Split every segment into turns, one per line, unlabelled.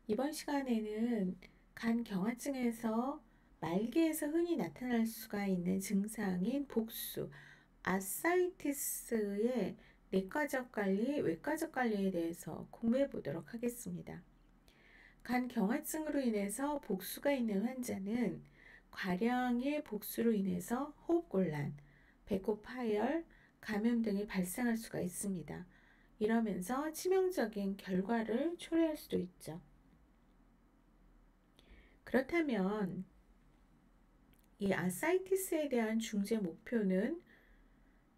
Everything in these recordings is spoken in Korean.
이번 시간에는 간경화증에서 말기에서 흔히 나타날 수가 있는 증상인 복수, 아사이티스의 내과적 관리, 외과적 관리에 대해서 공부해 보도록 하겠습니다. 간경화증으로 인해서 복수가 있는 환자는 과량의 복수로 인해서 호흡곤란, 배꼽 파열, 감염 등이 발생할 수가 있습니다. 이러면서 치명적인 결과를 초래할 수도 있죠. 그렇다면 이 아사이티스에 대한 중재 목표는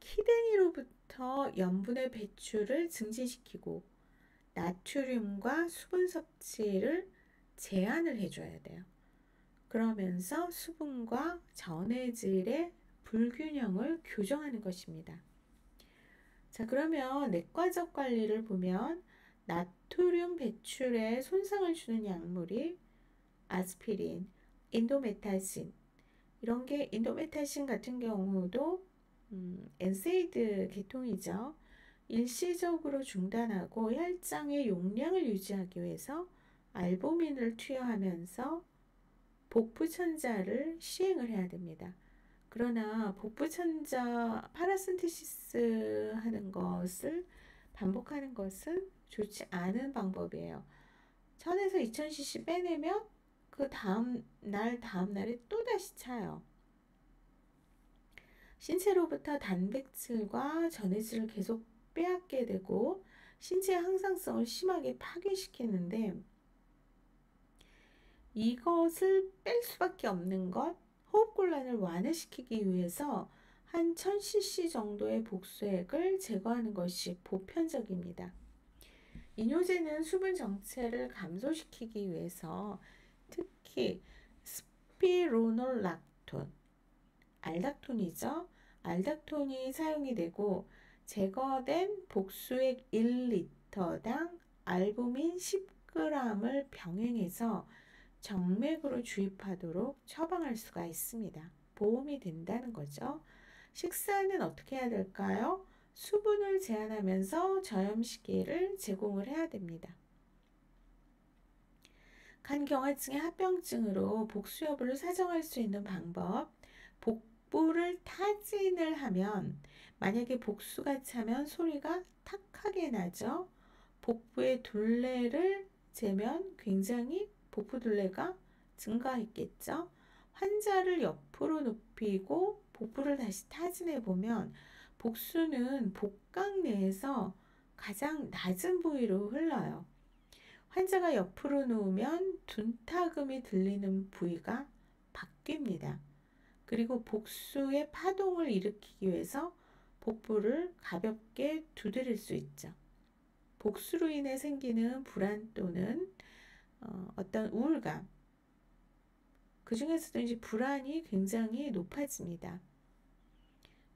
키드니로부터 염분의 배출을 증진시키고 나트륨과 수분 섭취를 제한을 해줘야 돼요. 그러면서 수분과 전해질의 불균형을 교정하는 것입니다. 자, 그러면 내과적 관리를 보면 나트륨 배출에 손상을 주는 약물이 아스피린, 인도메탈신, 이런 게 인도메탈신 같은 경우도 엔세이드 계통이죠. 일시적으로 중단하고 혈장의 용량을 유지하기 위해서 알부민을 투여하면서 복부천자를 시행을 해야 됩니다. 그러나 복부천자 파라신테시스 하는 것을 반복하는 것은 좋지 않은 방법이에요. 1000에서 2000cc 빼내면 그 다음날에 또다시 차요. 신체로부터 단백질과 전해질을 계속 빼앗게 되고 신체의 항상성을 심하게 파괴시키는데, 이것을 뺄 수밖에 없는 것, 호흡곤란을 완화시키기 위해서 한 1000cc 정도의 복수액을 제거하는 것이 보편적입니다. 이뇨제는 수분 정체를 감소시키기 위해서 특히 스피로놀락톤, 알닥톤이죠. 알닥톤이 사용이 되고 제거된 복수액 1리터당 알부민 10g을 병행해서 정맥으로 주입하도록 처방할 수가 있습니다. 보험이 된다는 거죠. 식사는 어떻게 해야 될까요? 수분을 제한하면서 저염식이를 제공을 해야 됩니다. 간경화증의 합병증으로 복수 여부를 사정할 수 있는 방법, 복부를 타진을 하면 만약에 복수가 차면 소리가 탁하게 나죠. 복부의 둘레를 재면 굉장히 복부 둘레가 증가했겠죠. 환자를 옆으로 눕히고 복부를 다시 타진해 보면 복수는 복강 내에서 가장 낮은 부위로 흘러요. 환자가 옆으로 누우면 둔타금이 들리는 부위가 바뀝니다. 그리고 복수의 파동을 일으키기 위해서 복부를 가볍게 두드릴 수 있죠. 복수로 인해 생기는 불안 또는 어떤 우울감, 그 중에서도 이제 불안이 굉장히 높아집니다.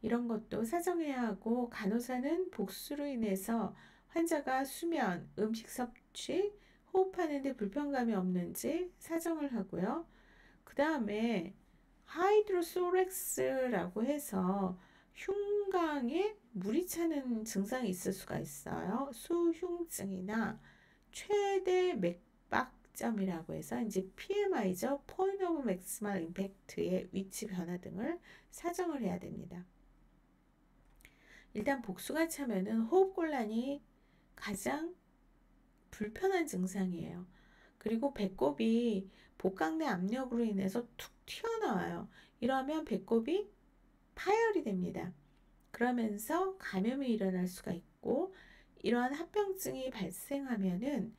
이런 것도 사정해야 하고, 간호사는 복수로 인해서 환자가 수면, 음식 섭취, 호흡하는 데 불편감이 없는지 사정을 하고요. 그 다음에 하이드로소렉스라고 해서 흉강에 물이 차는 증상이 있을 수가 있어요. 수흉증이나 최대 맥박점이라고 해서 이제 PMI죠. Point of Maximal Impact의 위치 변화 등을 사정을 해야 됩니다. 일단 복수가 차면은 호흡곤란이 가장 불편한 증상이에요. 그리고 배꼽이 복강 내 압력으로 인해서 툭 튀어나와요. 이러면 배꼽이 파열이 됩니다. 그러면서 감염이 일어날 수가 있고, 이러한 합병증이 발생하면은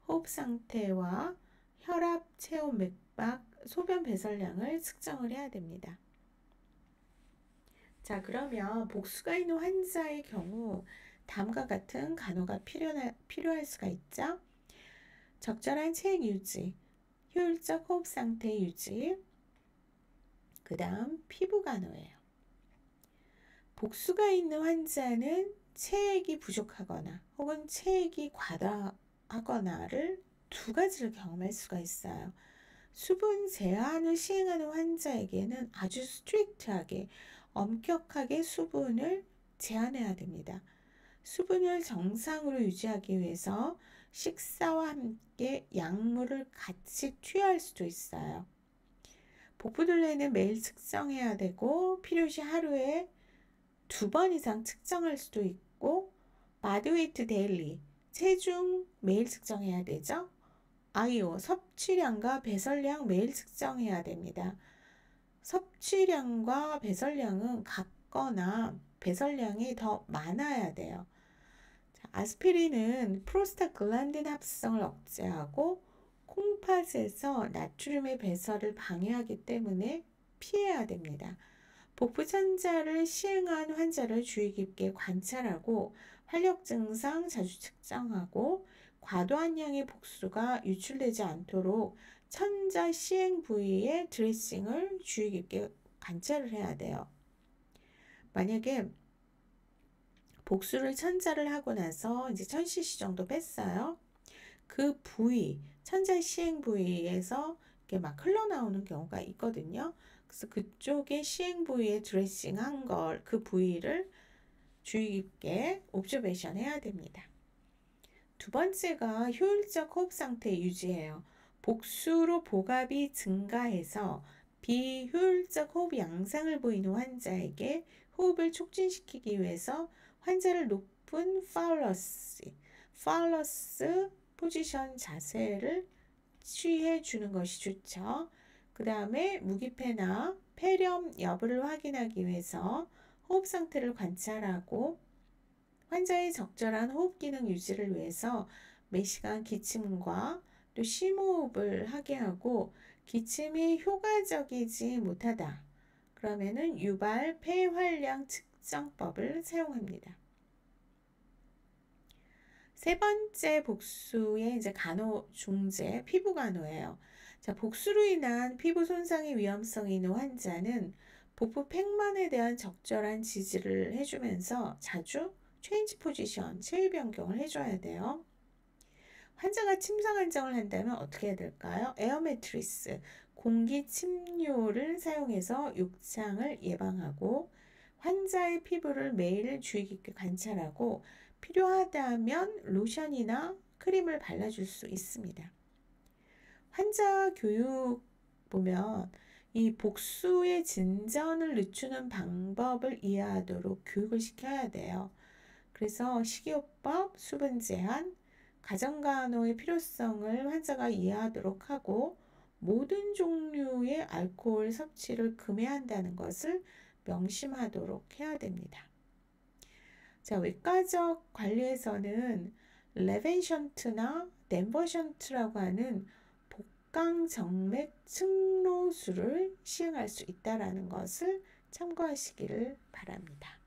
호흡 상태와 혈압, 체온, 맥박, 소변 배설량을 측정을 해야 됩니다. 자, 그러면 복수가 있는 환자의 경우 다음과 같은 간호가 필요할 수가 있죠. 적절한 체액 유지, 효율적 호흡 상태 유지, 그 다음 피부 간호예요. 복수가 있는 환자는 체액이 부족하거나 혹은 체액이 과다하거나를 두 가지를 경험할 수가 있어요. 수분 제한을 시행하는 환자에게는 아주 스트릭트하게, 엄격하게 수분을 제한해야 됩니다. 수분을 정상으로 유지하기 위해서 식사와 함께 약물을 같이 투여할 수도 있어요. 복부둘레는 매일 측정해야 되고 필요시 하루에 2번 이상 측정할 수도 있고 바디웨이트 데일리 체중 매일 측정해야 되죠. 아이오 섭취량과 배설량 매일 측정해야 됩니다. 섭취량과 배설량은 같거나 배설량이 더 많아야 돼요. 아스피린은 프로스타글란딘 합성을 억제하고 콩팥에서 나트륨의 배설을 방해하기 때문에 피해야 됩니다. 복부 천자를 시행한 환자를 주의 깊게 관찰하고 활력 증상 자주 측정하고 과도한 양의 복수가 유출되지 않도록 천자 시행 부위의 드레싱을 주의 깊게 관찰을 해야 돼요. 만약에 복수를 천자를 하고 나서 이제 1000cc 정도 뺐어요. 그 부위, 천자 시행 부위에서 이렇게 막 흘러나오는 경우가 있거든요. 그래서 그쪽에 시행 부위에 드레싱 한 걸, 그 부위를 주의 깊게 옵저베이션 해야 됩니다. 두 번째가 효율적 호흡 상태 유지예요. 복수로 복압이 증가해서 비효율적 호흡 양상을 보이는 환자에게 호흡을 촉진시키기 위해서 환자를 높은 팔러스 포지션 자세를 취해 주는 것이 좋죠. 그 다음에 무기폐나 폐렴 여부를 확인하기 위해서 호흡 상태를 관찰하고 환자의 적절한 호흡 기능 유지를 위해서 매 시간 기침과 또 심호흡을 하게 하고 기침이 효과적이지 못하다. 그러면은 유발 폐활량 측정법을 사용합니다. 세 번째 복수의 이제 간호 중재 피부 간호예요. 자, 복수로 인한 피부 손상의 위험성이 있는 환자는 복부 팽만에 대한 적절한 지지를 해주면서 자주 체인지 포지션, 체위 변경을 해줘야 돼요. 환자가 침상 안정을 한다면 어떻게 해야 될까요? 에어 매트리스, 공기 침뇨를 사용해서 욕창을 예방하고 환자의 피부를 매일 주의 깊게 관찰하고 필요하다면 로션이나 크림을 발라줄 수 있습니다. 환자 교육 보면 이 복수의 진전을 늦추는 방법을 이해하도록 교육을 시켜야 돼요. 그래서 식이요법, 수분 제한, 가정간호의 필요성을 환자가 이해하도록 하고 모든 종류의 알코올 섭취를 금해한다는 것을 명심하도록 해야 됩니다. 자, 외과적 관리에서는 레벤션트나 덴버션트라고 하는 복강정맥 측로술을 시행할 수 있다는 것을 참고하시기를 바랍니다.